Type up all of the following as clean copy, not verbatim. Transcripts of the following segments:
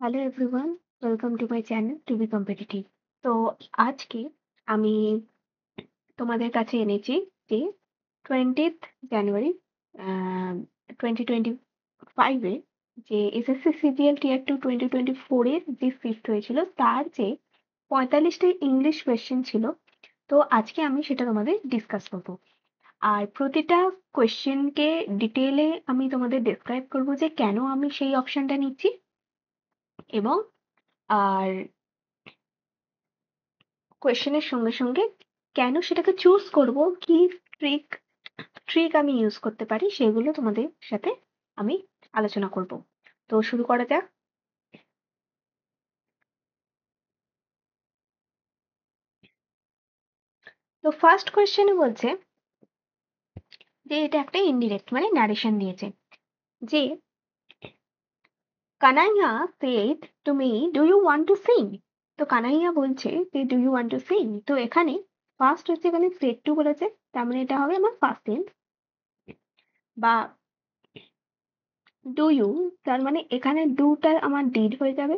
Hello everyone, welcome to my channel to be competitive. তো আজকে আমি তোমাদের কাছে এনেছি যে 20th জানুয়ারি 2025-এ যে এসএসসি সিজিএল টিয়ার 2 2024-এর যে শিফট হয়েছিল তার যে 45টা ইংলিশ কোয়েশ্চেন ছিল। তো আজকে আমি সেটা তোমাদের ডিসকাস করব। আর প্রতিটা কোয়েশ্চেনকে ডিটেলে আমি তোমাদের ডেসক্রাইব করব যে কেন আমি সেই অপশনটা নিচ্ছি এবং আর কোয়েশ্চেনের সঙ্গে সঙ্গে কেন সেটাকে চুজ করব, কি ট্রিক ট্রিক আমি ইউজ করতে পারি সেগুলো তোমাদের সাথে আমি আলোচনা করব। তো শুরু করা যাক। তো ফার্স্ট কোয়েশ্চেনে বলছে যে এটা একটা ইনডিরেক্ট মানে ন্যারেশন দিয়েছে যে Kanhaiya said to me do you want to sing. তো কানাইয়া বলছে যে do you want to sing. তো এখানে ফার্স্ট হচ্ছে এখানে সেড টু বলেছে, তার মানে এটা হবে আমার ফার্স্ট টেন্স। বা ডু ইউ, তার মানে এখানে ডুটা আমার ডিড হয়ে যাবে।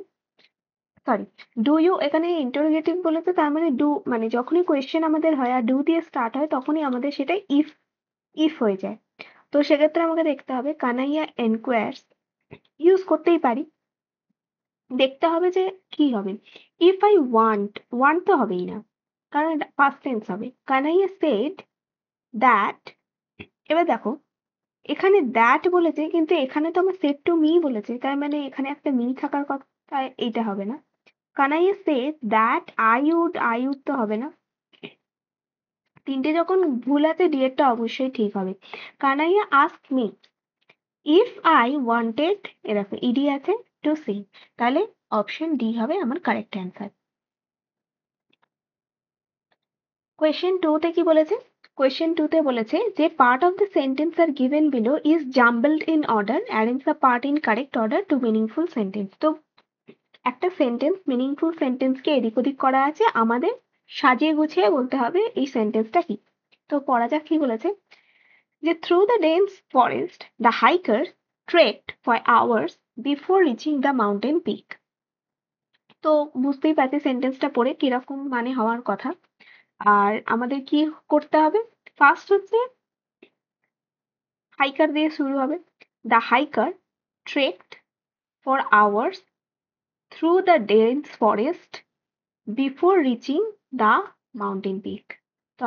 সরি, ডু ইউ এখানে ইন্টারোগেটিভ বলেছে, তার মানে ডু মানে যখনই কোয়েশ্চেন আমাদের হয় আর ডু দিয়ে স্টার্ট হয় তখনই আমাদের সেটা ইফ ইফ হয়ে যায়। তো সেক্ষেত্রে আমাকে দেখতে হবে কানাইয়া এনকোয়ার্স ইউজ করতেই পারি, দেখতে হবে যে কি হবে। ইফ আই ওয়ান্ট, ওয়ান্ট তো হবেই না কারণ এটা পাস্ট টেন্স হবে। কানাইয়া সেড দ্যাট, এবার দেখো এখানে দ্যাট বলেছে কিন্তু এখানে তো আমার সেড টু মি বলেছে, তার মানে এখানে একটা মি থাকার কথা, এইটা হবে না। Kanhaiya said that I would তো হবে না। তিনটে যখন ভুল আছে ডিএরটা অবশ্যই ঠিক হবে। Kanhaiya ask me if I wanted, এরকম ইডি আছে টু সি, তাহলে অপশন ডি হবে আমার কারেক্ট অ্যান্সার। কোয়েশ্চেন টু তে কি বলেছে? কোয়েশ্চেন টু তে বলেছে যে part of the sentence are given below is jumbled in order, arrange the part in correct order to meaningful sentence. তো একটা সেন্টেন্স মিনিংফুল সেন্টেন্সকে এদিক ওদিক করা আছে, আমাদের সাজিয়ে গুছিয়ে বলতে হবে এই সেন্টেন্সটা কি। তো পড়া যাক কি বলেছে যে through the dense forest the hikers trekked for hours before reaching the mountain peak। তো বুঝতেই পারছি সেন্টেন্সটা পড়ে কিরকম মানে হওয়ার কথা। আর আমাদের কি করতে হবে? ফার্স্ট হচ্ছে হাইকার দিয়ে শুরু হবে। The hiker trekked for hours through the dense forest before reaching the mountain peak. তো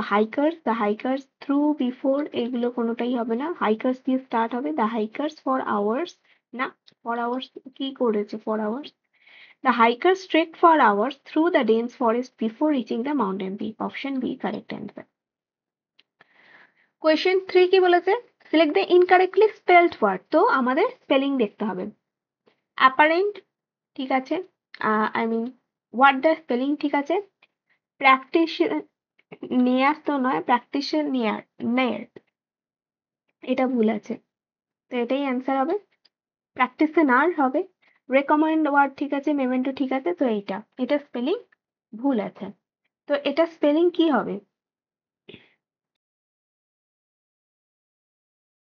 দ্য হাইকার্স থ্রু বিফোর এগুলো কোনোটাই হবে না, হাইকার্স দিয়ে স্টার্ট হবে। দ্য হাইকার্স ফর আওয়ার্স, না ফর আওয়ার্স কি করেছে for hours, the hikers trek for hours through the dense forest before reaching the mountain peak, option B correct answer. Question three কি বলেছে? Select the incorrectly spelled word. তো আমাদের spelling দেখতে হবে। Apparent ঠিক আছে, আই মিন ওয়ার্ডটার স্পেলিং ঠিক আছে। প্র্যাকটিস নিয়ার তো নয়, প্র্যাকটিসের নিয়ার নেয়ার, এটা ভুল আছে। তো এটাই অ্যান্সার হবে। প্র্যাকটিসে নার হবে। রেকমেন্ড ওয়ার্ড ঠিক আছে, মেমেন্টো ঠিক আছে, তো এটা স্পেলিং ভুল আছে। তো এটা স্পেলিং কি হবে?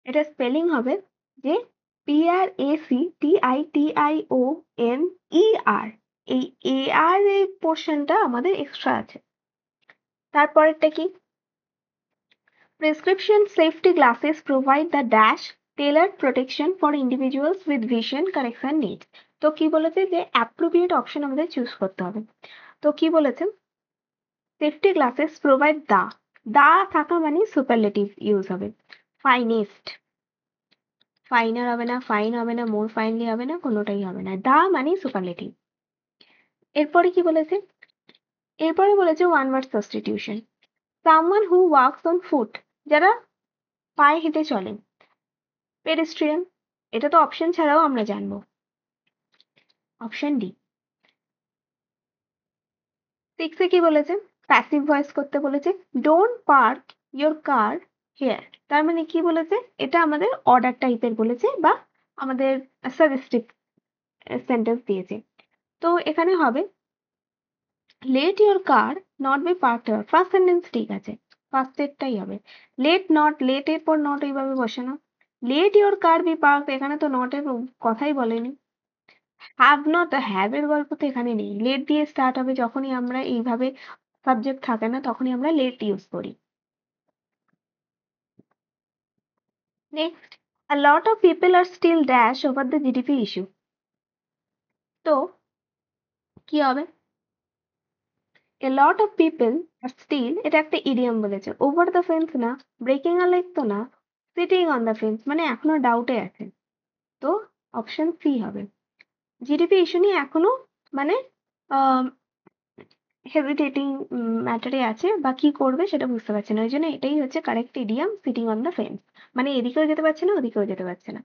এটা স্পেলিং হবে যে PRACTITIONER। এই AR এই পোর্শনটা আমাদের এক্সট্রা আছে। তারপরেরটা কি? Prescription safety glasses provide the dash tailored protection for individuals with vision correction needs। তো কি বলেছে যে অ্যাপ্রোপ্রিয়েট অপশন আমাদের চুজ করতে হবে। তো কি বলেছে? সেফটি গ্লাসেস প্রোভাইড দা থাকা মানে সুপারলেটিভ ইউজ হবে। ফাইনেস্ট, ফাইনার হবে না, ফাইন হবে না, মোর ফাইনলি হবে না, কোনোটাই হবে না, দা মানে সুপারলেটিভ। এরপরে কি বলেছে? এরপরে বলেছে one word substitution. Someone who walks on foot, যারা পায়ে হেঁটে চলে। পেডেস্ট্রিয়ান, এটা তো অপশন ছাড়াও আমরা জানবো, অপশন ডি। সিক্সে কি বলেছে? প্যাসিভ ভয়েস করতে বলেছে। Don't park your car here, তার মানে কি বলেছে? এটা আমাদের অর্ডার টাইপের বলেছে বা আমাদের সাজেস্টিভ সেন্টেন্স দিয়েছে। তো এখানে হবে let your car not be parked here, first sentence ঠিক আছে, ফার্স্ট এরটাই হবে। লেট নট, লেট এর পর নট এইভাবে বসানো। Let your car be parked, এখানে তো নট এর কথাই বলেনি। হ্যাভ নট, হ্যাভ এর গল্প তো এখানে নেই। লেট দিয়ে স্টার্ট হবে, যখনই আমরা এইভাবে সাবজেক্ট থাকে না তখনই আমরা লেট ইউজ করি। Next, a lot of people are still dash over the GDP issue. তো কি হবে? a lot of people are still, এটা একটা ইডিয়াম বলেছে। ওভার দ্য ফেন্স না, ব্রেকিং আ লেগ তো না, সিটিং অন দ্য ফেন্স মানে এখনো ডাউটে আছে। তো অপশন সি হবে। জিডিপি ইস্যু নিয়ে এখনো মানে হেজিটেটিং ম্যাটারে আছে, বা কি করবে সেটা বুঝতে পারছে না, ওই জন্য এটাই হচ্ছে correct idiom, sitting on the fence, মানে এদিকেও যেতে পারছে না ওদিকেও যেতে পারছে না।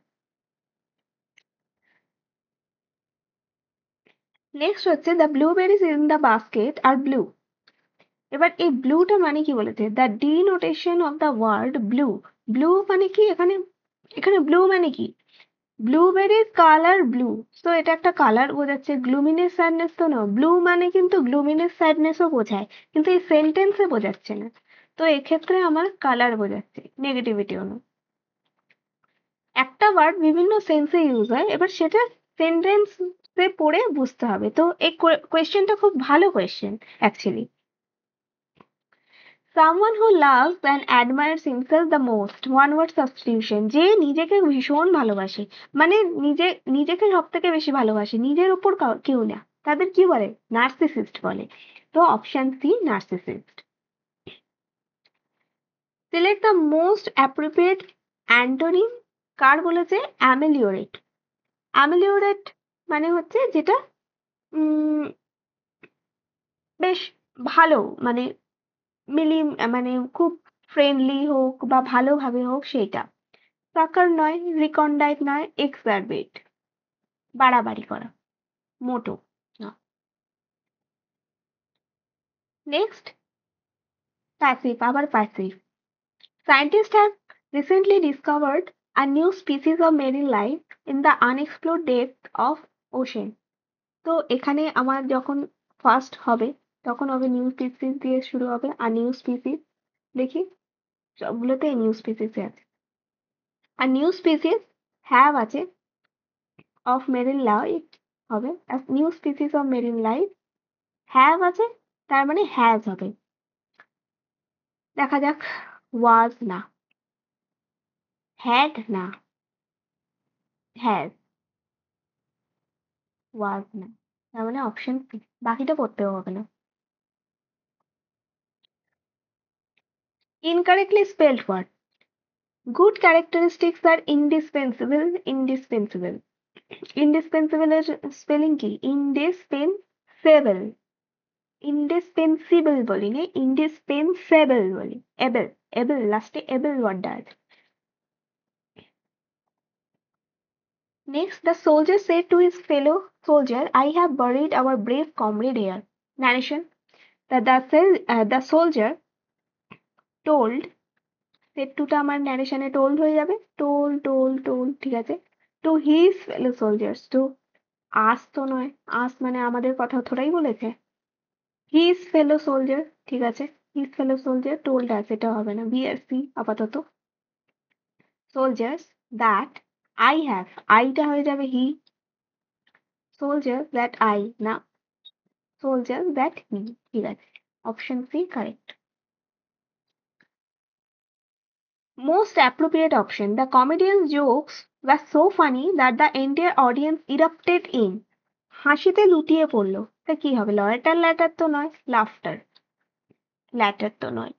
নেক্সট হচ্ছে the blueberries in the basket are blue. এবার এই ব্লুটা মানে কি বলেছে, the denotation of the word blue. Blue মানে কি, এখানে এখানে ব্লু মানে কি, ব্লুবেরিজ কালার ব্লু, তো এটা একটা কালার বোঝাচ্ছে, গ্লুমিনেস স্যাডনেস তো না, ব্লু মানে কিন্তু গ্লুমিনেস স্যাডনেসও বোঝায়, কিন্তু এই সেন্টেন্সে বোঝাচ্ছে না, তো এক্ষেত্রে আমার কালার বোঝাচ্ছে, নেগেটিভিটিও না। একটা ওয়ার্ড বিভিন্ন সেন্সে ইউজ হয়, এবার সেটা সেন্টেন্সে পড়ে বুঝতে হবে। তো এই কোয়েশ্চেনটা খুব ভালো question actually. Someone who loves and admires himself the most, one word substitution, যে নিজেকে ভীষণ ভালোবাসে, মানে নিজেকে সব থেকে বেশি ভালোবাসে, নিজের উপর কেউ না, তাদের কি বলে, নার্সিসিস্ট বলে। তো option C, narcissist. Select the most appropriate antonym, কার বলেছে, অ্যামেলিওরেট। অ্যামেলিওরেট মানে হচ্ছে যেটা বেশ ভালো, মানে মানে খুব ফ্রেন্ডলি হোক বা ভালোভাবে হোক সেইটা। সাকার নয়, রিকন্ডাইট নয়, এক্সারবেট বাড়াবাড়ি করা, মোটো না। নেক্সট, প্যাসিভ, আবার passive. Scientists have recently discovered a new species of marine life in the unexplored depth of ocean. তো এখানে আমার যখন ফার্স্ট হবে তখন হবে নিউ স্পিসিস দিয়ে শুরু হবে, আর নিউ স্পিসিস দেখি সবগুলোতে নিউ স্পিসিস আছে, আর নিউ স্পিসিস হ্যাভ আছে, অফ মেরিন লাইফ হবে, new species of marine life have আছে, তার মানে হ্যাজ হবে। দেখা যাক, ওয়াজ না, হ্যাড না, হ্যাজ, ওয়াজ না, তার মানে অপশন সি, বাকিটা পড়তেও হবে না। Incorrectly spelled word, good characteristics আর ইন্ডিসপেন্সিবল, ইন্ডিসপেন্সিবল, ইন্ডিসপেন্সিবল এর স্পেলিং কি, ইন্ডিসপেন্সেবল, ইন্ডিসপেন্সিবল বলিনি, ইন্ডিসপেন্সেবল বলি, এবেল, এবেল লাস্টে এবেল ওয়ার্ডটা আছে। Next, the soldier said to his fellow soldier, I have buried our brave comrade here. Narration, the soldier told, said to টা আমার narration এ told হয়ে যাবে, told, ঠিক আছে, to his fellow soldiers, to us তো নয়, us মানে আমাদের কথা থোড়াই বলেছে, his fellow soldier, ঠিক আছে, his fellow soldier told us, এটা হবে না, বিএসসি আপাতত। soldiers that I have, I টা হয়ে যাবে he, soldier that I না, soldier that he, ঠিক আছে, option C correct. Most appropriate option, the comedian's jokes were so funny that the entire audience erupted in, হাসিতে লুটিয়ে পড়লো, তা কি হবে, লরেটার ল্যাটার তো নয়, লাফটার, ল্যাটার তো নয়,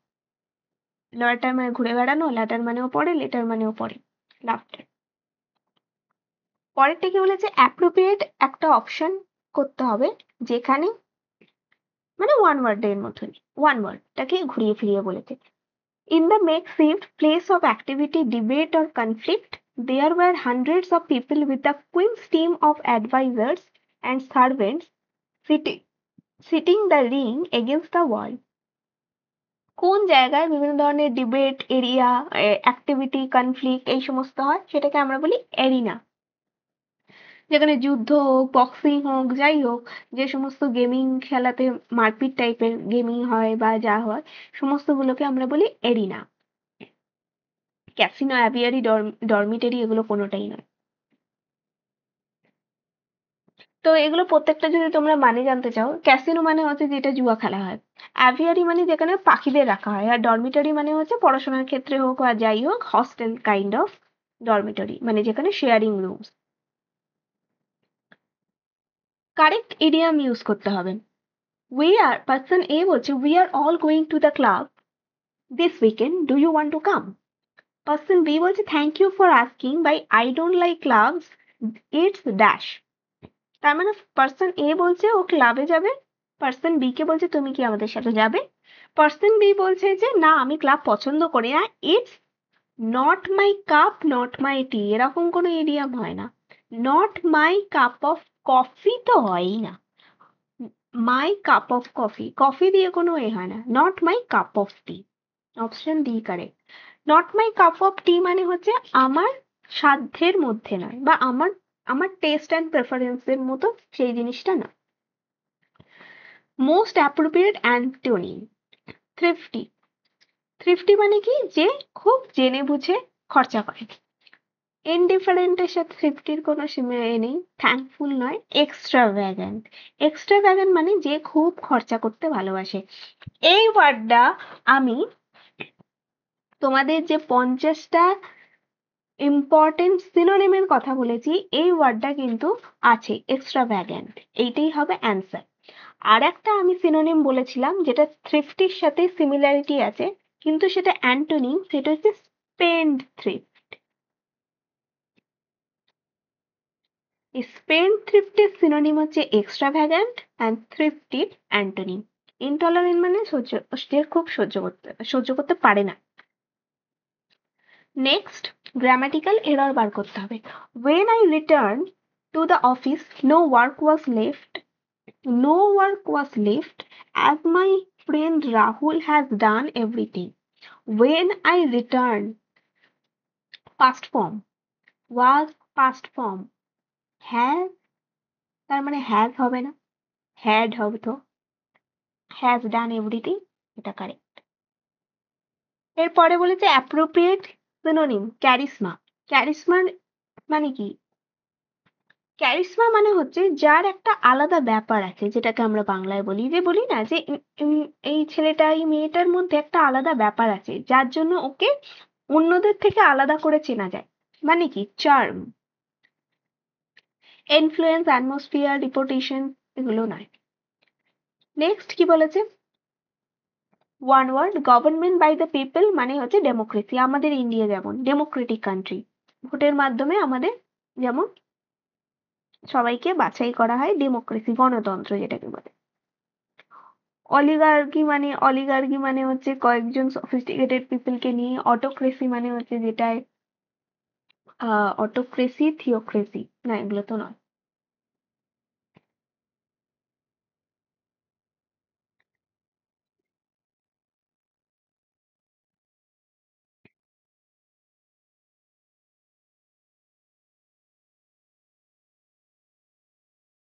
লরেটার মানে ঘুরে বেড়ানো, ল্যাটার মানেও পড়ে, লেটার মানেও পড়ে, লাফটার। পরেরটা কি বলেছে, অ্যাপ্রোপ্রিয়েট একটা অপশন করতে হবে যেখানে মানে ওয়ান ওয়ার্ডের মতনই, ওয়ান ওয়ার্ডটাকে ঘুরিয়ে ফিরিয়ে বলেছে। In the makeshift place of activity, debate, or conflict, there were hundreds of people with the Queen's team of advisors and servants sitting the ring against the wall. কোন জায়গায় বিভিন্ন ধরনের ডিবেট এরিয়া, অ্যাক্টিভিটি, কনফ্লিক্ট এই সমস্ত হয় সেটাকে আমরা বলি এরিনা। যেখানে যুদ্ধ হোক, বক্সিং হোক, যাই হোক, যে সমস্ত গেমিং খেলাতে মারপিট টাইপের গেমিং হয় বা যা হয় সমস্তগুলোকে আমরা বলি এরিনা। ক্যাসিনো, অ্যাভিয়ারি, ডরমিটারি এগুলো কোনোটাই নয়। তো এগুলো প্রত্যেকটা যদি তোমরা মানে জানতে চাও, ক্যাসিনো মানে হচ্ছে যেটা জুয়া খেলা হয়, অ্যাভিয়ারি মানে যেখানে পাখিদের রাখা হয়, আর ডরমিটরি মানে হচ্ছে পড়াশোনার ক্ষেত্রে হোক আর যাই হোক হস্টেল কাইন্ড অফ ডরমিটরি, মানে যেখানে sharing rooms. Correct idiom use করতে হবে। উই আর পার্সন এ বলছে we are all going to the club this weekend, do you want to come? Person B বলছে thank you for asking, bye I don't like clubs, it's dash. তার মানে person A বলছে ও ক্লাবে যাবে, person B কে বলছে তুমি কি আমাদের সাথে যাবে? পার্সন বি বলছে যে না আমি ক্লাব পছন্দ করি না, it's not my cup not my tea, এরকম কোনো ইডিয়াম হয় না। Not my cup of coffee তো হয়ই না, my cup of coffee, coffee দিয়ে কোনো এ হয় না, not my cup of tea. Option D correct. Not my cup of tea মানে হচ্ছে আমার সাধ্যের মধ্যে নয়, বা আমার আমার টেস্ট অ্যান্ড প্রেফারেন্সের মতো সেই জিনিসটা না। Most appropriate antonym thrifty. Thrifty মানে কি, যে খুব জেনে বুঝে খরচা করে। ইনডিফারেন্টের সাথে থ্রিফটির কোনো এ নেই, থ্যাঙ্কফুল নয়, এক্সট্রাভ্যাগেন্ট। এক্সট্রাভ্যাগেন্ট মানে যে খুব খরচা করতে ভালোবাসে। এই ওয়ার্ডটা আমি তোমাদের যে 50টা ইম্পর্টেন্ট সিনোনিমের কথা বলেছি, এই ওয়ার্ডটা কিন্তু আছে এক্সট্রাভ্যাগেন্ট, এইটাই হবে অ্যান্সার। আর একটা আমি সিনোনিম বলেছিলাম যেটা থ্রিফটির সাথে সিমিলারিটি আছে, কিন্তু সেটা অ্যান্টোনিম, সেটা হচ্ছে স্পেন্ড থ্রিফট। স্পেন্ড থ্রিফটের সিনোনিম হচ্ছে এক্সট্রাভ্যাগেন্ট, অ্যান্ড থ্রিফটির অ্যান্টোনিম। ইনটলারেন্ট মানে যে খুব সহ্য করতে পারে না। নেক্সট, গ্রামাটিক্যাল এরর বার করতে হবে। When I returned to the office, no work was left. No work was left as my friend Rahul has done everything. When I returned, past form, was past form, has, তার মানে has হবে না, had হবে তো, has done everything, এটা correct. এরপরে বলেছে appropriate synonym charisma. ক্যারিসমার মানে কি? ক্যারিসমা মানে হচ্ছে যার একটা আলাদা ব্যাপার আছে, যেটাকে আমরা বাংলায় বলি, যে বলি না যে এই ছেলেটা এই মেয়েটার মধ্যে একটা আলাদা ব্যাপার আছে যার জন্য ওকে অন্যদের থেকে আলাদা করে চেনা যায়, মানে কি চার্ম। ইনফ্লুয়েন্স, অ্যাটমসফিয়ার, রিপুটেশন এগুলো নয়। নেক্সট কি বলেছে? One word, government by the people মানে হচ্ছে ডেমোক্রেসি। আমাদের ইন্ডিয়া যেমন ডেমোক্রেটিক কান্ট্রি, ভোটের মাধ্যমে আমাদের যেমন সবাইকে বাছাই করা হয়, ডেমোক্রেসি গণতন্ত্র যেটাকে বলে। অলিগার্কি মানে হচ্ছে কয়েকজন সফিস্টিকেটেড পিপলকে নিয়ে। অটোক্রেসি মানে হচ্ছে যেটায় অটোক্রেসি, থিওক্রেসি না, এগুলো তো নয়।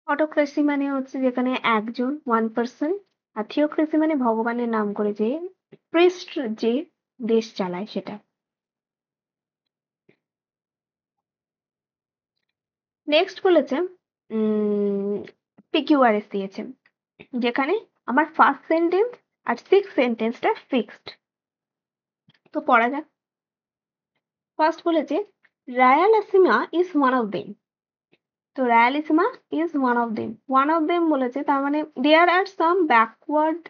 অটোক্রেসি মানে হচ্ছে যেখানে একজন ওয়ান পার্সন, আর থিওক্রেসি মানে ভগবানের নাম করে যে প্রিস্ট যে দেশ চালায় সেটা। নেক্সট বলেছে পিকিউআরএস দিয়েছে, যেখানে আমার ফার্স্ট সেন্টেন্স আর সিক্স সেন্টেন্সটা ফিক্সড। তো পড়া যাক। ফার্স্ট বলেছে Rayalaseema is one of them. তো Rayalaseema is one of them, one of them বলেছে, তার মানে there are some backward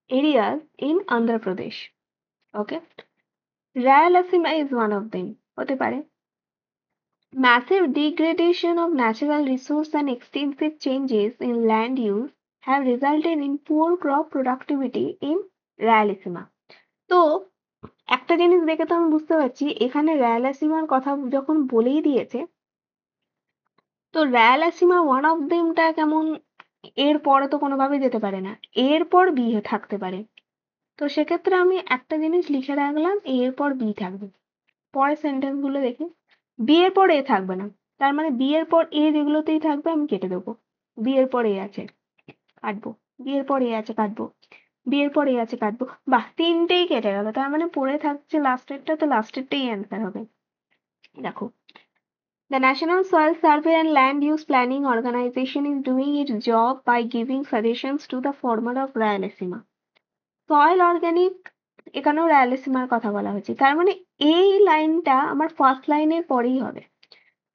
areas in Andhra Pradesh. Okay, Rayalaseema is one of them হতে পারে। Massive degradation of natural resource and extensive changes in land use have resulted in poor crop productivity in Rayalaseema. তো একটা জিনিস দেখে তো আমি বুঝতে পারছি এখানে রায়ালাসিমার কথা যখন বলেই দিয়েছে, তো রায়ালাসিমা ওয়ান অফ দেমটা কেমন, এর পরে তো কোনোভাবেই যেতে পারে না, এরপর বি থাকতে পারে। তো সেক্ষেত্রে আমি একটা জিনিস লিখে রাখলাম, এর পর বি থাকবে। পরের সেন্টেন্স গুলো দেখি, বি এর পর এ থাকবে না, তার মানে বি এর পর এ যেগুলোতেই থাকবে আমি কেটে দেবো। বি এর পর এ আছে কাটবো, বি এর পর এ আছে কাটবো, বি এর পর এ আছে কাটবো। বাহ, তিনটেই কেটে গেল, তার মানে পড়ে থাকছে লাস্টেরটা, তো লাস্টেরটাই অ্যান্সার হবে। দেখো, The National Soil Survey and Land Use Planning Organization is doing its job by giving suggestions to the farmer of Rayalaseema. Soil organic, এখানেও রায়ালসীমার কথা বলা হয়েছে, তার মানে এই লাইনটা আমার ফার্স্ট লাইনের পরেই হবে।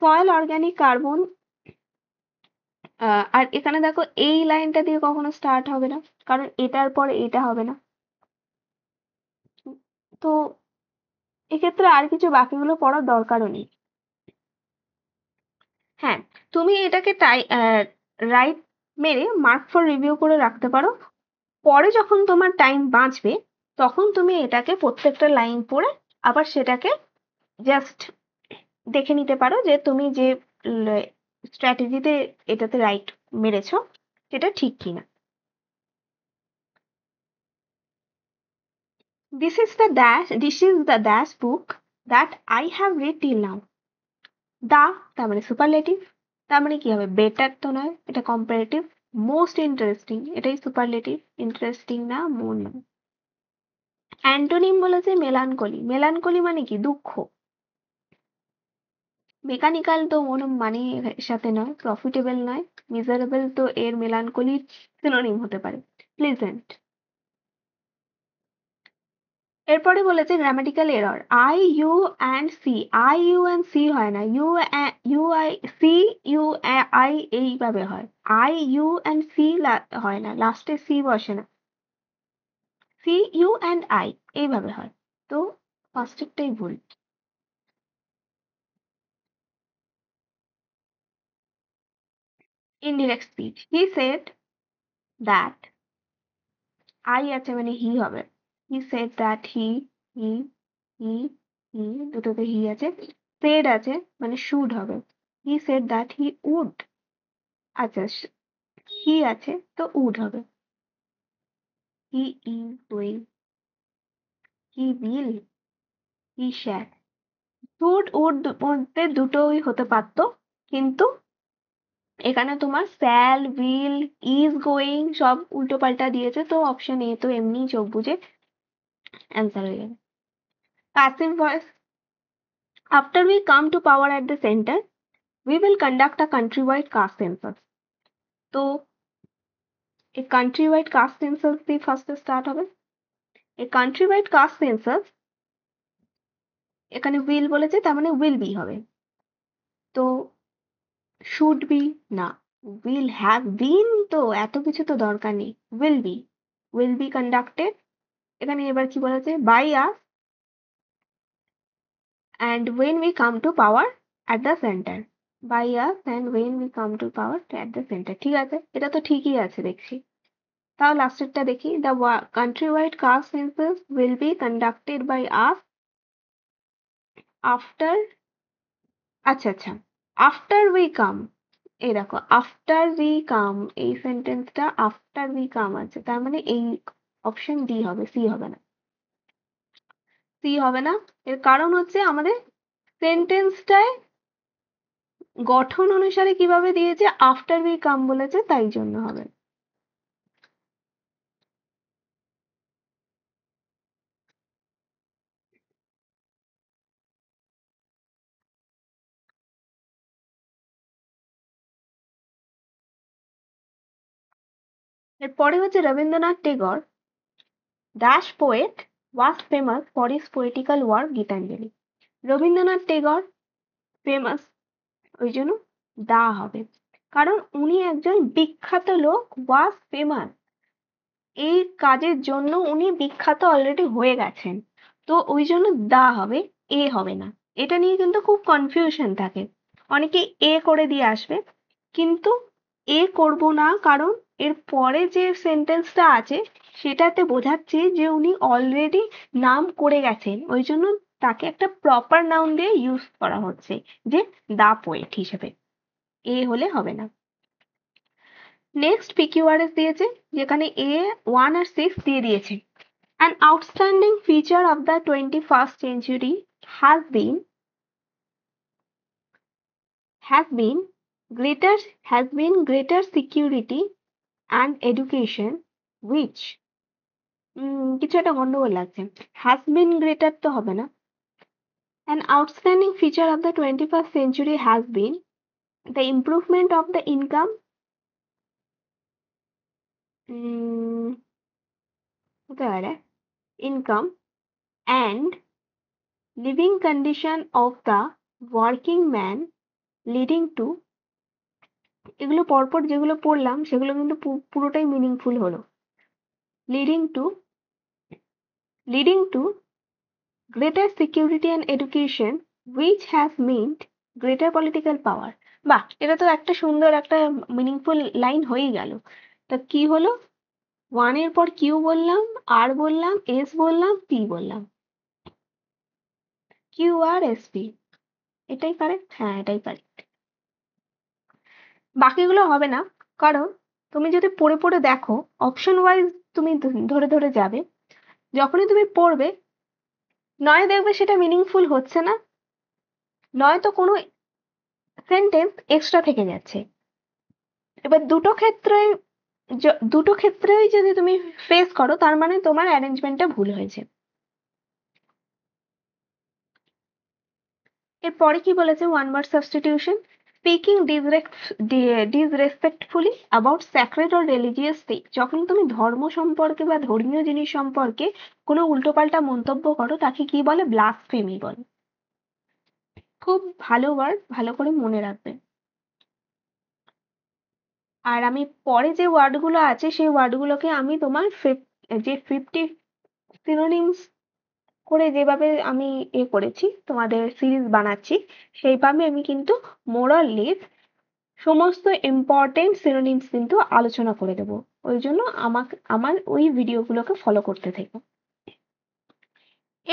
সয়েল অর্গানিক কার্বন, আর এখানে দেখো এই লাইনটা দিয়ে কখনো স্টার্ট হবে না, কারণ এটার পরে এটা হবে না। তো এক্ষেত্রে আর কিছু বাকিগুলো পড়ার দরকারও নেই। হ্যাঁ, তুমি এটাকে রাইট মেরে মার্ক ফর রিভিউ করে রাখতে পারো। পরে যখন তোমার টাইম বাঁচবে তখন তুমি এটাকে প্রত্যেকটা লাইন পড়ে আবার সেটাকে জাস্ট দেখে নিতে পারো যে তুমি যে স্ট্র্যাটেজিতে এটাতে রাইট মেরেছো সেটা ঠিক কিনা। This is the dash book that I have read till now. দা তার মানে সুপারলেটিভ, তার মানে কি হবে, বেটার তো নয়, এটা কম্পারেটিভ। মোস্ট ইন্টারেস্টিং, এটাই সুপারলেটিভ, ইন্টারেস্টিং না, মোর নয়। অ্যান্টোনিম বলেছে মেলানকলি, মেলানকলি মানে কি, দুঃখ। মেকানিক্যাল তো মানে এর সাথে নয়, প্রফিটেবল নয়, মিজারেবল তো এর মেলানকলির সিনোনিম হতে পারে, প্লেজেন্ট। এরপরে বলেছে grammatical error, I U and C, I U and C হয় না, U I C U I এইভাবে হয়, আই ইউ অ্যান্ড সি হয় না, লাস্টে সি বসে না, সি ইউ অ্যান্ড আই এইভাবে হয়। তো ফার্স্টেরটাই ভুল। Indirect speech, he said that, I আছে মানে হি হবে, হি সেড দ্যাট, হি হি হি হি দুটোতে হি আছে, সেড আছে মানে শুড হবে, he said that he would, আচ্ছা হি আছে তো উড হবে, he is going, he will, he shall. Should would মধ্যে দুটোই হতে পারতো, কিন্তু এখানে তোমার শ্যাল, উইল, ইজ গোয়িং সব উল্টো পাল্টা দিয়েছে, তো অপশন এ তো এমনি চোখ বুঝে অ্যান্সার হয়ে যাবে। Passive voice, after we come to power at the center, we will conduct a countrywide caste census. তো এই countrywide caste census দিয়ে ফার্স্টে স্টার্ট হবে। এই countrywide caste census, এখানে will বলেছে তার মানে will be হবে, তো should be না, will have been, তো এত কিছু তো দরকার নেই, will be conducted। এখানে এবার কি বলেছে, by us and when we come to power at the center, by us and when we come to power at the center, ঠিক আছে, এটা তো ঠিকই আছে দেখছি। তাও লাস্টেরটা দেখি, the countrywide caste census will be conducted by us after, আচ্ছা আচ্ছা, after we come, এই দেখো আফটার উই কাম, এই সেন্টেন্সটা আফটার উই কাম আছে, তার মানে এই অপশন ডি হবে, সি হবে না, সি হবে না। এর কারণ হচ্ছে আমাদের সেন্টেন্সটায় গঠন অনুসারে কিভাবে দিয়েছে, আফটার উই কাম বলেছে, তাই জন্য হবে। এরপরে হচ্ছে Rabindranath Tagore, this poet was famous for his poetical work Gitanjali. Rabindranath Tagore famous, ওই জন্য দা হবে, কারণ উনি একজন বিখ্যাত লোক, ওয়াজ ফেমাস, এই কাজের জন্য উনি বিখ্যাত অলরেডি হয়ে গেছেন, তো ওই জন্য দা হবে, এ হবে না। এটা নিয়ে কিন্তু খুব কনফিউশন থাকে, অনেকে এ করে দিয়ে আসবে, কিন্তু এ করব না, কারণ এর পরে যে সেন্টেন্সটা আছে সেটাতে বোঝাচ্ছে যে উনি অলরেডি নাম করে গেছেন, ওই জন্য তাকে একটা প্রপার নাউন দিয়ে ইউজ করা হচ্ছে, যে দা পোয়েট হিসেবে, এ হলে হবে না। নেক্সট পিকিউআরএস দিয়েছে, যেখানে এ 1 আর 6 দিয়ে দিয়েছে। An outstanding feature of the 21st century has been greater security and education, which কিছু একটা গন্ডগোল লাগছে, has been greater তো হবে না, An outstanding feature of the 21st century has been the improvement of the income income and living condition of the working man, leading to, এগুলো পরপর যেগুলো পড়লাম সেগুলো কিন্তু পুরোটাই মিনিংফুল হলো। leading to greater security and education which has meant greater political power। বাহ, এটা তো একটা সুন্দর একটা মিনিংফুল লাইন হয়েই গেল। তা কি হলো? 1 এর পর কিউ বললাম, আর বললাম, এস বললাম, পি বললাম। কিউ আর এস পি, এটাই কারেক্ট? হ্যাঁ, এটাই কারেক্ট। বাকিগুলো হবে না, কারণ তুমি যদি পড়ে পড়ে দেখো, অপশন ওয়াইজ তুমি ধরে ধরে যাবে। যখনই তুমি পড়বে, নয় দেখবে সেটা মিনিংফুল হচ্ছে না, নয়তো কোনো সেন্টেন্স এক্সট্রা থেকে যাচ্ছে। এবার দুটো ক্ষেত্রেই যদি তুমি ফেস করো, তার মানে তোমার অ্যারেঞ্জমেন্টটা ভুল হয়েছে। এরপরে কি বলেছে? One word substitution. Speaking disrespectfully about sacred or religious things। যখন তুমি ধর্ম সম্পর্কে বা ধর্মীয় জিনিস সম্পর্কে কোনো উল্টোপাল্টা মন্তব্য করো, তাকে কি বলে? ব্লাসফেমি বলে। খুব ভালো ওয়ার্ড, ভালো করে মনে রাখবে। আর আমি পরে যে ওয়ার্ডগুলো আছে সেই ওয়ার্ডগুলোকে আমি তোমার যে 50 সিনোনিমস করে যেভাবে আমি করেছি, তোমাদের সিরিজ বানাচ্ছি, সেইভাবে আমি কিন্তু মোর অর লেস সমস্ত ইম্পর্টেন্ট সিনোনিমস কিন্তু আলোচনা করে দেব। ওই জন্য আমার ওই ভিডিওগুলোকে ফলো করতে থেকো।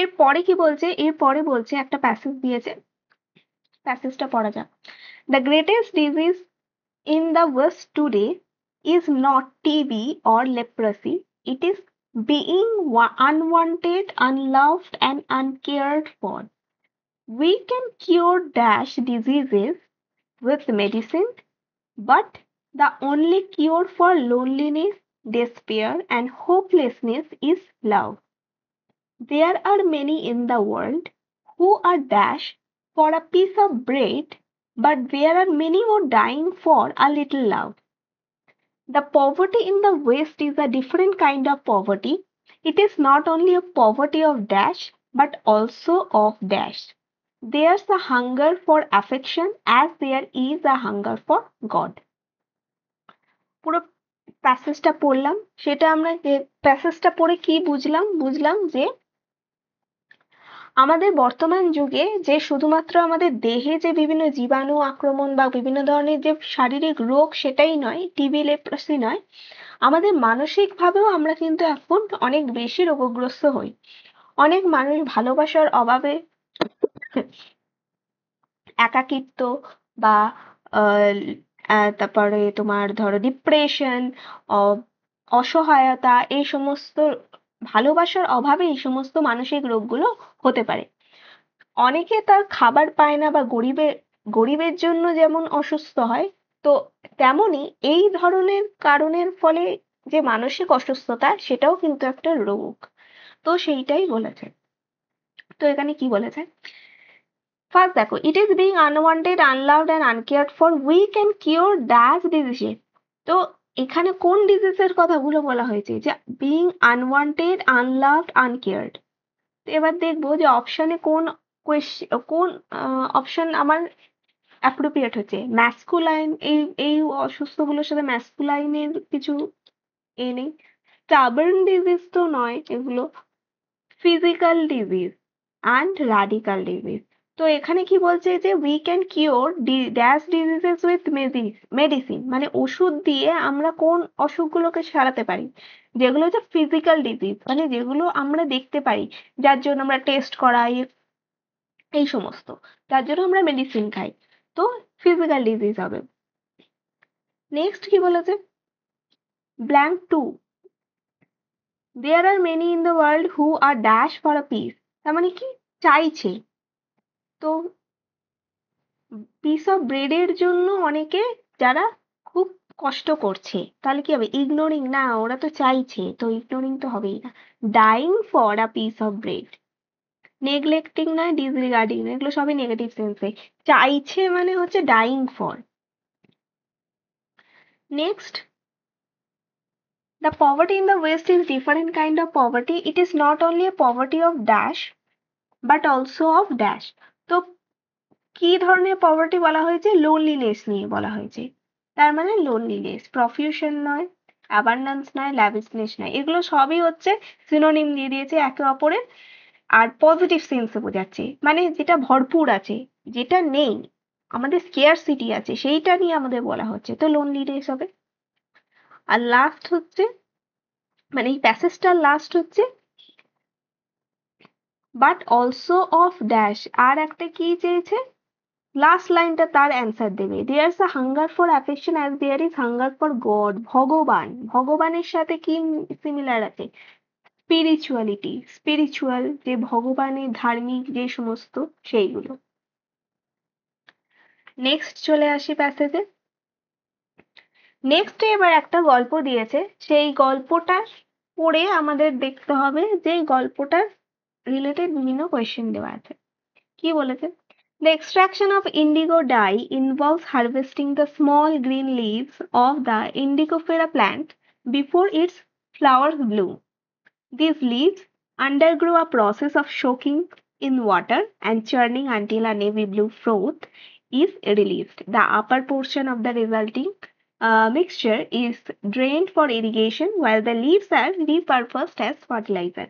এরপরে কি বলছে? এরপরে বলছে একটা প্যাসেজ দিয়েছে, প্যাসেজটা পড়া যাক। The greatest disease in the West today is not TB or leprosy. It is being unwanted, unloved, and uncared for. We can cure dash diseases with medicine, but the only cure for loneliness, despair, and hopelessness is love. There are many in the world who are dash for a piece of bread, but there are many more dying for a little love. The poverty in the West is a different kind of poverty. It is not only a poverty of dash, but also of dash. There's a hunger for affection as there is a hunger for God. পুরো প্যাসেজটা পড়লাম, সেটা আমরা প্যাসেজটা পড়ে কি বুঝলাম? বুঝলাম যে আমাদের বর্তমান যুগে যে শুধুমাত্র আমাদের দেহে যে বিভিন্ন জীবাণু আক্রমণ বা বিভিন্ন ধরনের যে শারীরিক রোগ, সেটাই নয়, টিবি লেপ্রসি নয়, আমাদের মানসিকভাবেও আমরা কিন্তু এখন অনেক বেশি রোগগ্রস্ত হই। অনেক মানুষ ভালোবাসার অভাবে, একাকিত্ব বা তারপরে তোমার ধরো ডিপ্রেশন, অসহায়তা, এই সমস্ত ভালোবাসার অভাবে এই সমস্ত মানসিক রোগগুলো হতে পারে। অনেকে তার খাবার পায় না বা গরিবের জন্য যেমন অসুস্থ হয়, তো তেমনি এই ধরনের কারণের ফলে যে মানসিক অসুস্থতা, সেটাও কিন্তু একটা রোগ। তো সেইটাই বলেছে। তো এখানে কি বলেছে? ফার্স্ট দেখো, it is being unwanted, unloved and uncared for, we can cure that disease. তো এখানে কোন ডিজিজের কথাগুলো বলা হয়েছে? যে বিং আনওয়ান্টেড, আনলাভড, আনকেয়ার্ড। এবার দেখবো যে অপশনে কোন অপশন আমার অ্যাপ্রোপ্রিয়েট হচ্ছে। ম্যাসকুলাইন, এই অসুস্থগুলোর সাথে ম্যাসকুলাইনের কিছু নেই। স্টাবার্ন ডিজিজ তো নয় এগুলো। Physical disease and radical disease. তো এখানে কি বলছে? যে we can cure dash diseases with medicine, মানে ওষুধ দিয়ে আমরা কোন অসুখগুলোকে সারাতে পারি? যেগুলো হচ্ছে ফিজিক্যাল ডিজিজ, মানে যেগুলো আমরা দেখতে পারি, যার জন্য আমরা টেস্ট করাই, এই সমস্ত, তার জন্য আমরা মেডিসিন খাই। তো ফিজিক্যাল ডিজিজ হবে। নেক্সট কি বলেছে? Blank 2, there are many in the world who are dash for a piece. তার মানে কি? চাইছে। তো পিস অফ ব্রেডের জন্য অনেকে যারা খুব কষ্ট করছে, তাহলে কি হবে? ইগনোরিং না, ওরা তো চাইছে, তো ইগনোরিং তো হবেই না। Dying for a piece of bread. Neglecting নয়, ডিসরিগার্ডিং নয়, এগুলো সবই নেগেটিভ সেন্সে। চাইছে মানে হচ্ছে dying for. Next, the poverty in the West is different kind of poverty. It is not only a poverty of dash but also of dash. তো কি ধরনের পভার্টি বলা হয়েছে? লোনলিনেস নিয়ে বলা হয়েছে। তার মানে লোনলিনেস, প্রফিউশন নয়, অ্যাবান্ডেন্স নয়, ল্যাভিশনেস নয়, এগুলো সবই হচ্ছে সিনোনিম দিয়ে দিয়েছে একে অপরের, আর পজিটিভ সেন্সে বোঝাচ্ছে, মানে যেটা ভরপুর আছে, যেটা নেই, আমাদের স্কেয়ারসিটি আছে, সেইটা নিয়ে আমাদের বলা হচ্ছে, তো লোনলিনেস হবে। আর লাস্ট হচ্ছে, মানে এই প্যাসেজটার লাস্ট হচ্ছে বাট অলসো অফ ড্যাশ, আর একটা কি চেয়েছে, লাস্ট লাইনটা তার অ্যান্সার দেবে। There's a hunger for affection as there is hunger for God, ভগবান, ভগবানের সাথে কি সিমিলার আছে? স্পিরিচুয়ালিটি, স্পিরিচুয়াল, যে ভগবানের ধার্মিক যে সমস্ত সেইগুলো। নেক্সট চলে আসি প্যাসেজে। নেক্সট এবার একটা গল্প দিয়েছে, সেই গল্পটা পড়ে আমাদের দেখতে হবে যে গল্পটার রিলেটেড বিভিন্ন কোয়েশ্চেন দেওয়া আছে। কি বলেছে? The extraction of indigo dye involves harvesting the small green leaves of the Indigofera plant before its flowers bloom. These leaves undergo a process of soaking in water and churning until a navy blue froth is released. The upper portion of the resulting mixture is drained for irrigation while the leaves are repurposed as fertilizer.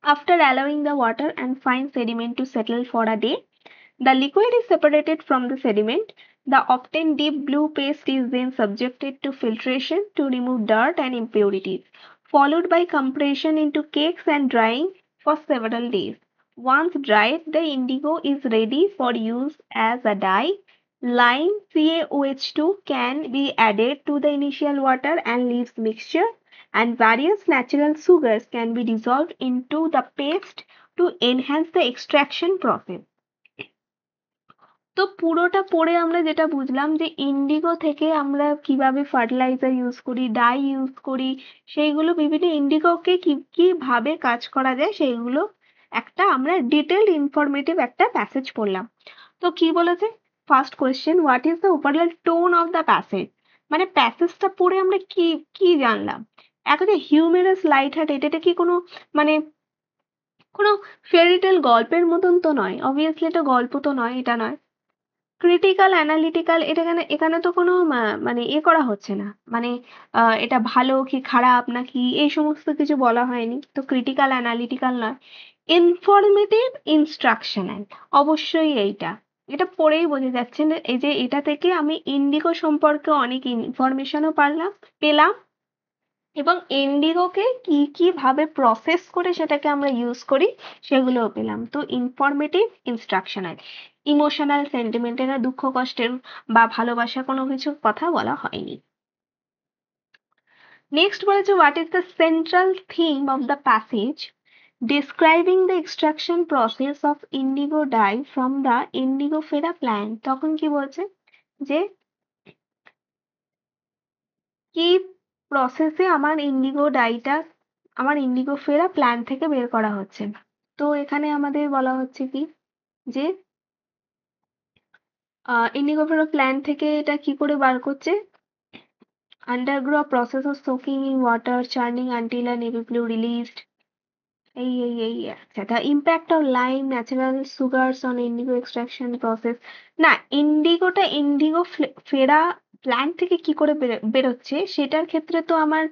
After allowing the water and fine sediment to settle for a day, the liquid is separated from the sediment. The obtained deep blue paste is then subjected to filtration to remove dirt and impurities, followed by compression into cakes and drying for several days. Once dried, the indigo is ready for use as a dye. Lime CaOH2 can be added to the initial water and leaves mixture, and various natural sugars can be dissolved into the paste to enhance the extraction process. তো পুরোটা পড়ে আমরা যেটা বুঝলাম যে Indigo থেকে আমরা কিভাবে ফার্টিলাইজার ইউজ করি, ডাই ইউজ করি, সেইগুলো বিভিন্ন ইন্ডিগোকে কিভাবে কাজ করা যায় সেইগুলো একটা আমরা ডিটেলড ইনফরমেটিভ একটা প্যাসেজ পড়লাম। তো কি বলেছে? First question, what is the overall tone of the passage? মানে প্যাসেজটা পড়ে আমরা কি কি জানলাম? একটা হিউমেরাস লাইট হার্ট, এটা কি কোনো মানে কোনো ফেয়ারিটেল গল্পের মতন তো নয়, অবভিয়াসলি এটা গল্প তো নয়, এটা নয়। ক্রিটিক্যাল অ্যানালিটিক্যাল, এটা এখানে তো কোনো মানে করা হচ্ছে না, মানে এটা ভালো কি খারাপ নাকি এই সমস্ত কিছু বলা হয়নি, তো ক্রিটিক্যাল অ্যানালিটিক্যাল নয়, ইনফরমেটিভ ইনস্ট্রাকশনাল, অবশ্যই এইটা, এটা পড়েই বোঝা যাচ্ছে না এই যে এটা থেকে আমি ইন্ডিগো সম্পর্কে অনেক ইনফরমেশনও পেলাম, এবং ইন্ডিগোকে কিভাবে প্রসেস করে সেটাকে আমরা ইউজ করি সেগুলোও পেলাম। তো ইনফরমেটিভ ইনস্ট্রাকশনাল, ইমোশনাল সেন্টিমেন্টের, দুঃখ কষ্টের বা ভালোবাসা কোনো কিছু কথা বলা হয়নি। নেক্সট বলেছে, what is the central theme of the passage describing the extraction process of indigo dye from the indigofera plant. তখন কি বলছে যে কি প্রসেসে আমার ইন্ডিগোফেরা প্ল্যান্ট থেকে বের করা হচ্ছে। তো এখানে আমাদের বলা হচ্ছে কি যে ইন্ডিগোফেরা প্ল্যান্ট থেকে এটা কি করে বার করছে, undergo a process of soaking in water, churning until a navy blue released. এই আচ্ছা, the impact of lime natural sugars on indigo extraction process। না, ইন্ডিগো ফেরা প্ল্যান্ট থেকে কি করে বেরোচ্ছে সেটার ক্ষেত্রে তো আমার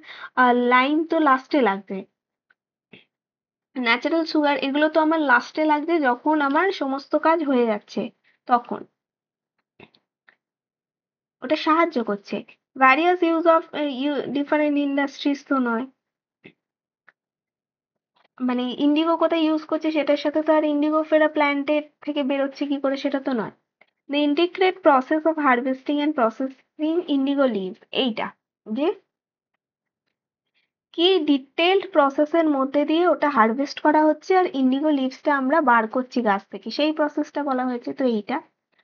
লাইম তো লাস্টে লাগবে, ন্যাচারাল সুগার এগুলো তো আমার লাস্টে লাগবে যখন আমার সমস্ত কাজ হয়ে যাচ্ছে, তখন ওটা সাহায্য করছে। Various use of different industries তো নয়, মানে ইন্ডিগো কোথায় ইউজ করছে সেটার সাথে তো আর ইন্ডিগোফেরা প্ল্যান্টের থেকে বেরোচ্ছে কি করে সেটা তো নয়। The integrate process of harvesting and processing indigo leaves, এইটা যে কি ডিটেলড প্রসেসের মধ্যে দিয়ে ওটা হারভেস্ট করা হচ্ছে আর ইন্ডিগো লিভসটা আমরা বার করছি গাছ থেকে, সেই প্রসেসটা বলা হয়েছে, তো এইটা।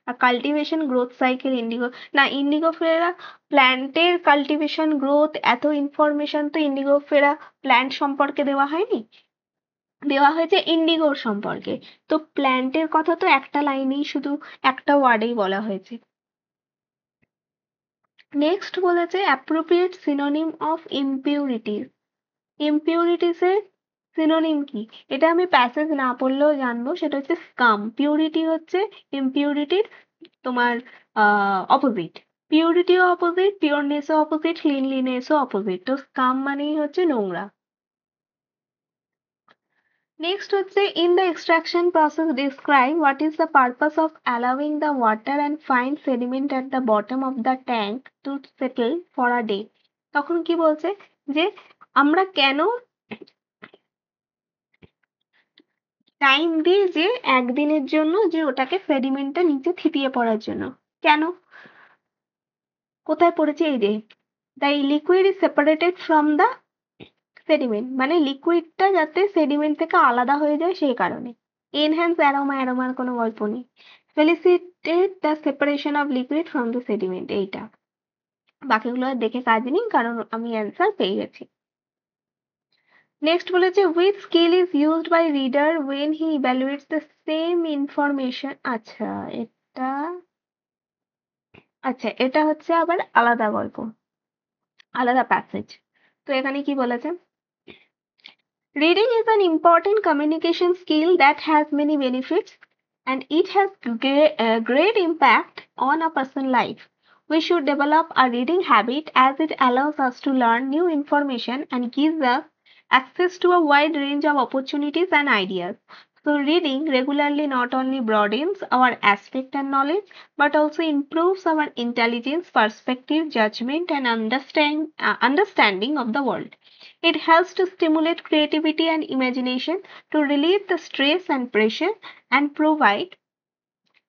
আর কাল্টিভেশন গ্রোথ সাইকেল ইন্ডিগো, না ইন্ডিগোফেরা প্ল্যান্টের কাল্টিভেশন গ্রোথ এত ইনফরমেশন তো ইন্ডিগোফেরা প্ল্যান্ট সম্পর্কে দেওয়া হয়নি, দেওয়া হয়েছে ইন্ডিগোর সম্পর্কে। তো প্ল্যান্টের কথা তো একটা লাইনেই শুধু একটা ওয়ার্ডেই বলা হয়েছে। নেক্সট বলেছে অ্যাপ্রোপ্রিয়েট সিনোনিম অফ ইমপিউরিটিস। ইমপিউরিটিস এর সিনোনিম কি? এটা আমি প্যাসেজ না পড়লেও জানবো, সেটা হচ্ছে স্কাম। পিউরিটি হচ্ছে ইমপিউরিটির তোমার অপোজিট, পিউরিটিও অপোজিট, পিওরনেসও অপোজিট, ক্লিনলিনেসও অপোজিট। তো স্কাম মানেই হচ্ছে নোংরা। নেক্সট হচ্ছে in the extraction process describe what is the purpose of allowing the water and fine sediment at the bottom of the tank to settle for a day. তখন কি বলছে যে আমরা কেন টাইম দিই যে একদিনের জন্য যে ওটাকে সেডিমেন্টটা নিচে থিতিয়ে পড়ার জন্য। কেন? কোথায় পড়েছে? এই যে the liquid is separated from the sediment, মানে লিকুইডটা যাতে সেডিমেন্ট থেকে আলাদা হয়ে যায় সেই কারণে। এনহ্যান্স অ্যারোমা, অ্যারোমার কোনো গল্প নেই। Felicitate the separation of liquid from the sediment, এইটা। বাকিগুলো আর দেখে কাজ নেই কারণ আমি অ্যান্সার পেয়ে গেছি। নেক্সট বলেছে which skill is used by reader when he evaluates the same information। আচ্ছা এটা, আচ্ছা এটা হচ্ছে আবার আলাদা গল্প, আলাদা প্যাসেজ। তো এখানে কি বলেছে? Reading is an important communication skill that has many benefits and it has great impact on a person's life. We should develop a reading habit as it allows us to learn new information and gives us access to a wide range of opportunities and ideas. So, reading regularly not only broadens our aspect and knowledge but also improves our intelligence, perspective, judgment, and understanding of the world. It helps to stimulate creativity and imagination, to relieve the stress and pressure, and provide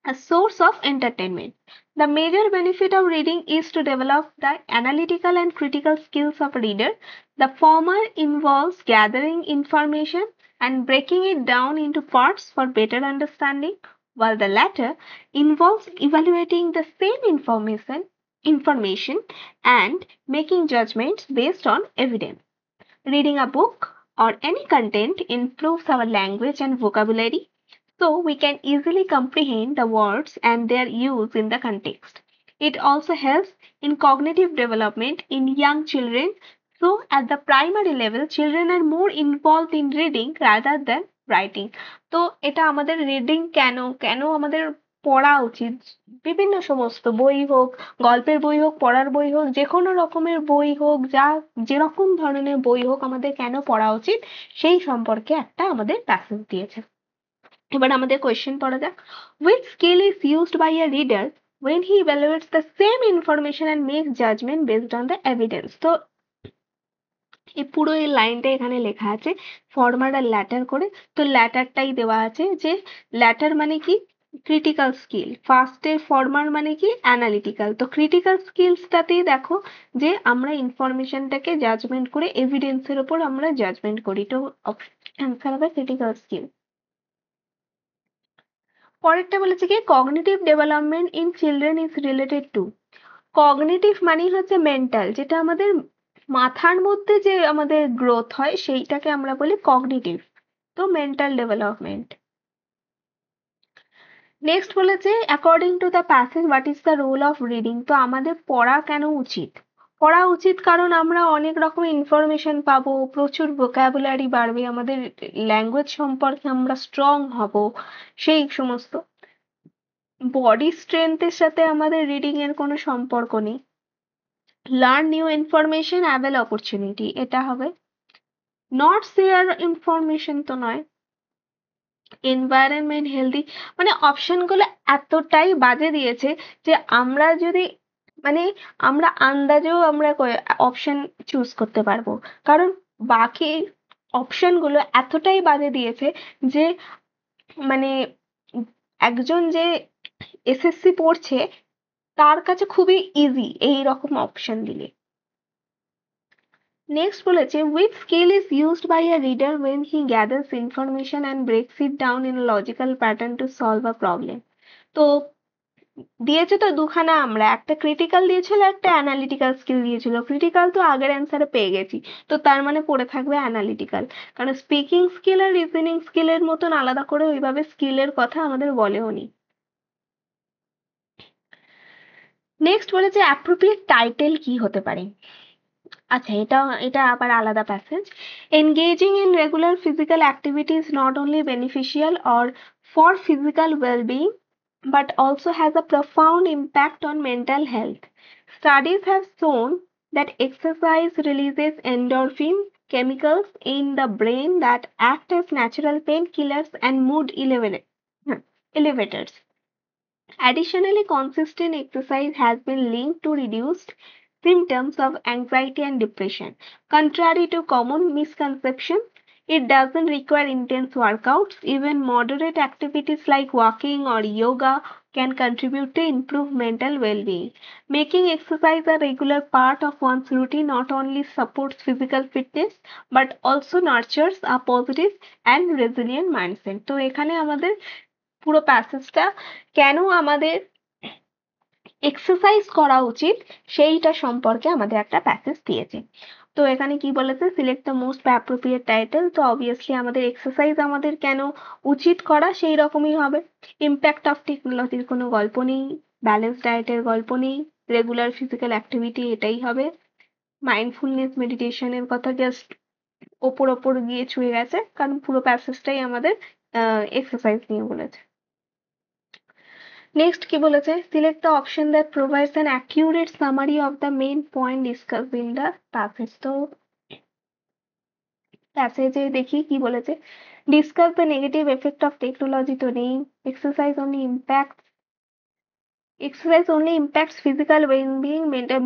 a source of entertainment. The major benefit of reading is to develop the analytical and critical skills of a reader. The former involves gathering information and breaking it down into parts for better understanding, while the latter involves evaluating the same information and making judgments based on evidence. Reading a book or any content improves our language and vocabulary so we can easily comprehend the words and their use in the context. It also helps in cognitive development in young children. So, at the primary level, children are more involved in reading rather than writing. তো এটা আমাদের reading কেন কেন আমাদের পড়া উচিত, বিভিন্ন সমস্ত বই হোক, গল্পের বই হোক, পড়ার বই হোক, যে কোনো রকমের বই হোক, যা যেরকম ধরনের বই হোক আমাদের কেন পড়া উচিত সেই সম্পর্কে একটা আমাদের প্যাসেজ দিয়েছে। এবার আমাদের কোয়েশ্চেন পড়া যাক। which skill is used by a reader when he evaluates the same information and makes judgment based on the evidence। তো এই পুরো এই লাইনটা এখানে লেখা আছে ফরমার আর ল্যাটার করে। তো ল্যাটারটাই দেওয়া আছে যে ল্যাটার মানে কি? Critical skill. ফার্স্টে ফরমার মানে কি? অ্যানালিটিক্যাল। তো ক্রিটিক্যাল স্কিলসটাতেই দেখো যে আমরা ইনফরমেশনটাকে জাজমেন্ট করে এভিডেন্সের ওপর আমরা জাজমেন্ট করি। তো অ্যান্সার হবে ক্রিটিক্যাল স্কিল। পরেরটা বলেছে কি cognitive development in children is related to. Cognitive মানেই হচ্ছে মেন্টাল, যেটা আমাদের মাথার মধ্যে যে আমাদের গ্রোথ হয় সেইটাকে আমরা বলি কগনিটিভ। তো মেন্টাল ডেভেলপমেন্ট। নেক্সট বলেছে according to the passage what is the role of reading. তো আমাদের পড়া কেন উচিত? পড়া উচিত কারণ আমরা অনেক রকম ইনফরমেশন পাবো, প্রচুর ভোকাবুলারি বাড়বে, আমাদের ল্যাঙ্গুয়েজ সম্পর্কে আমরা স্ট্রং হব, সেই সমস্ত। বডি স্ট্রেংথের সাথে আমাদের রিডিং এর কোনো সম্পর্ক নেই। Learn new information avail opportunity, এটা হবে। নট শেয়ার ইনফরমেশন তো নয়। এনভায়রনমেন্ট হেলদি, মানে অপশনগুলো এতটাই বাজে দিয়েছে যে আমরা যদি মানে আমরা আন্দাজেও আমরা অপশন চুজ করতে পারবো, কারণ বাকি অপশনগুলো এতটাই বাজে দিয়েছে যে মানে একজন যে এসএসসি পড়ছে তার কাছে খুবই ইজি এই রকম অপশন দিলে। নেক্সট বলেছে which skill is used by a reader when he gathers information and breaks it down in a logical pattern to solve a problem। তো দিয়েছে তো দুখানা, আমরা একটা ক্রিটিক্যাল দিয়েছিল, একটা অ্যানালিটিক্যাল স্কিল দিয়েছিল। ক্রিটিক্যাল তো আগের অ্যান্সারে পেয়ে গেছি, তো তার মানে পড়ে থাকবে অ্যানালিটিক্যাল, কারণ স্পিকিং স্কিল আর রিজনিং স্কিলের মতন আলাদা করে ওইভাবে স্কিলের কথা আমাদের বলেও নি। নেক্সট বলেছে অ্যাপ্রোপ্রিয়েট টাইটেল কি হতে পারে। আচ্ছা, এটা আবার আলাদা passage. Engaging in regular physical activity is not only beneficial or for physical well-being but also has a profound impact on mental health. Studies have shown that exercise releases endorphin chemicals in the brain that act as natural painkillers and mood elevators. Additionally, consistent exercise has been linked to reduced symptoms of anxiety and depression. Contrary to common misconceptions, it doesn't require intense workouts. Even moderate activities like walking or yoga can contribute to improved mental well-being. Making exercise a regular part of one's routine not only supports physical fitness but also nurtures a positive and resilient mindset. তো এখানে আমাদের পুরো প্যাসেজটা কেন আমাদের exercise করা উচিত সেইটা সম্পর্কে আমাদের একটা প্যাসেজ দিয়েছে। তো এখানে কি বলেছে, select the most appropriate title. তো অবভিয়াসলি আমাদের এক্সারসাইজ আমাদের কেন উচিত করা সেই রকমই হবে। ইম্প্যাক্ট অফ টেকনোলজির কোনো গল্প নেই, ব্যালেন্স ডায়েটের গল্প নেই, রেগুলার ফিজিক্যাল অ্যাক্টিভিটি এটাই হবে, মাইন্ডফুলনেস মেডিটেশনের কথা জাস্ট ওপর গিয়ে ছুঁয়ে গেছে, কারণ পুরো প্যাসেজটাই আমাদের এক্সারসাইজ নিয়ে বলেছে। নেক্সট কি বলেছে, select the option that provides an accurate summary of the main point discussed in the passage. তো প্যাসেজে দেখি কি বলেছে, discuss the negative effect of technology তো নেই, exercise only impacts physical wellbeing,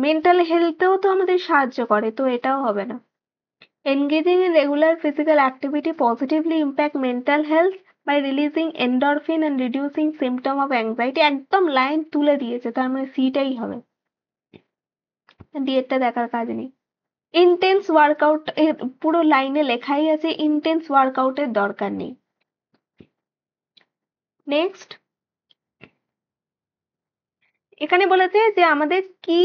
mental হেলথেও তো আমাদের সাহায্য করে, তো এটাও হবে না। Engaging in regular physical activity positively impact mental health by releasing endorphin and reducing symptom of anxiety। একদম লাইন তুলে দিয়েছে, তার মানে সিটাই হবে, ডিএডটা দেখার কাজ নেই। ইন্টেন্স ওয়ার্কআউট, পুরো লাইনে লেখাই আছে ইন্টেন্স ওয়ার্কআউটের দরকার নেই। নেক্সট এখানে বলেছে যে আমাদের কি,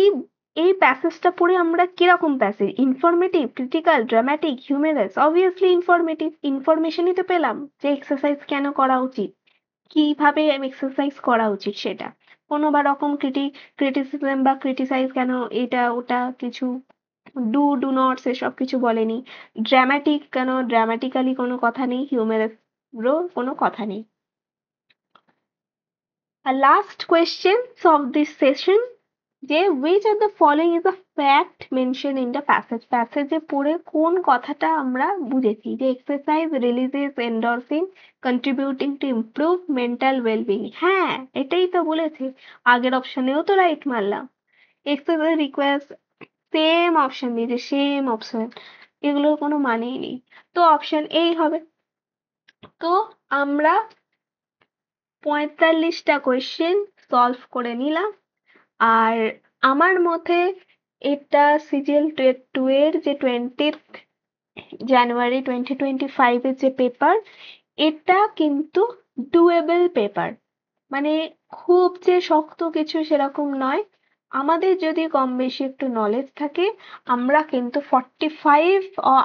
এই প্যাসেজটা পড়ে আমরা কিরকম passage, informative, critical, dramatic, humorous. Obviously informative, ইনফরমেশনই তো পেলাম যে এক্সারসাইজ কেন করা উচিত, কিভাবে এক্সারসাইজ করা উচিত সেটা। কোনো বা রকম ক্রিটিসিজম বা ক্রিটিসাইজ কেন, এটা ওটা কিছু ডু নট সেসব কিছু বলেনি। ড্রামাটিক কেন, ড্রামাটিক্যালি কোনো কথা নেই, হিউমেরাসরও কোনো কথা নেই। আর last question of this session, যে which of the following is a fact mentioned in the passage। প্যাসেজে পড়ে কোন কথাটা আমরা বুঝেছি যে exercise releases endorphin contributing to improve mental wellbeing. হ্যাঁ, এটাই তো বলেছে, আগের অপশনেও তো রাইট মারলাম। এক্সারসাইজ রিকোয়ার্স, সেম অপশন দিয়েছে, সেম অপশন, এগুলোর কোনো মানেই নেই, তো অপশন এই হবে। তো আমরা 45টা কোয়েশ্চেন সলভ করে নিলাম। আর আমার মতে এটা সিজিএল 2 এর যে 20th জানুয়ারি 2025 এর যে পেপার, এটা কিন্তু ডুয়েবল পেপার, মানে খুব যে শক্ত কিছু সেরকম নয়। আমাদের যদি কম বেশি একটু নলেজ থাকে, আমরা কিন্তু 45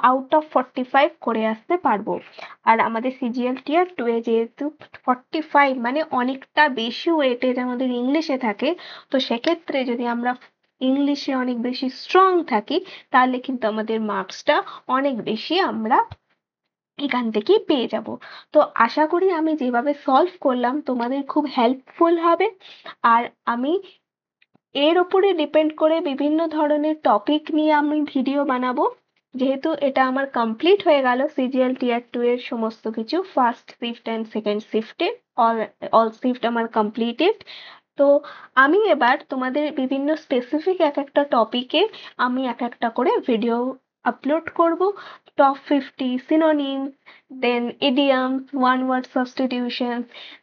আউট অফ 45 করে আসতে পারবো। আর আমাদের সিজিএল টিয়ার 2 এ যেহেতু 45 মানে অনেকটা বেশি ওয়েটেজ আমাদের ইংলিশে থাকে, তো সেক্ষেত্রে যদি আমরা ইংলিশে অনেক বেশি স্ট্রং থাকি, তাহলে কিন্তু আমাদের মার্কসটা অনেক বেশি আমরা এখান থেকেই পেয়ে যাব। তো আশা করি আমি যেভাবে সলভ করলাম তোমাদের খুব হেল্পফুল হবে। আর আমি এর উপরে ডিপেন্ড করে বিভিন্ন ধরনের টপিক নিয়ে আমি ভিডিও বানাবো। যেহেতু এটা আমার কমপ্লিট হয়ে গেল সিজিএল টিয়ার 2 এর সমস্ত কিছু, ফার্স্ট শিফট অ্যান্ড সেকেন্ড শিফটে অল শিফট আমার কমপ্লিটেড। তো আমি এবার তোমাদের বিভিন্ন স্পেসিফিক এক একটা টপিকে আমি এক একটা করে ভিডিও আপলোড করব। টপ 50 সিনোনিম, দেন ইডিয়ামস, ওয়ান ওয়ার্ড সাবস্টিটিউশন।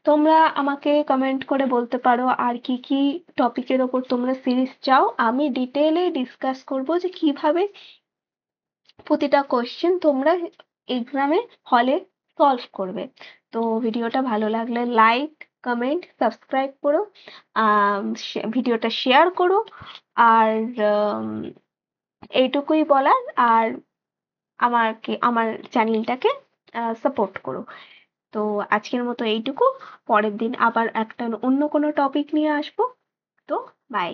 তোমরা আমাকে কমেন্ট করে বলতে পারো আর কি কি টপিকের ওপর তোমরা সিরিজ চাও, আমি ডিটেইলে ডিসকাস করব যে কিভাবে প্রতিটা কোশ্চেন তোমরা এক্সামে হলে সলভ করবে। তো ভিডিওটা ভালো লাগলে লাইক কমেন্ট, সাবস্ক্রাইব করো, ভিডিওটা শেয়ার করো। আর এইটুকুই বলার। আর আমার চ্যানেলটাকে সাপোর্ট করো। তো আজকের মতো এইটুকু। পরের দিন আবার একটা অন্য কোনো টপিক নিয়ে আসবো। তো বাই।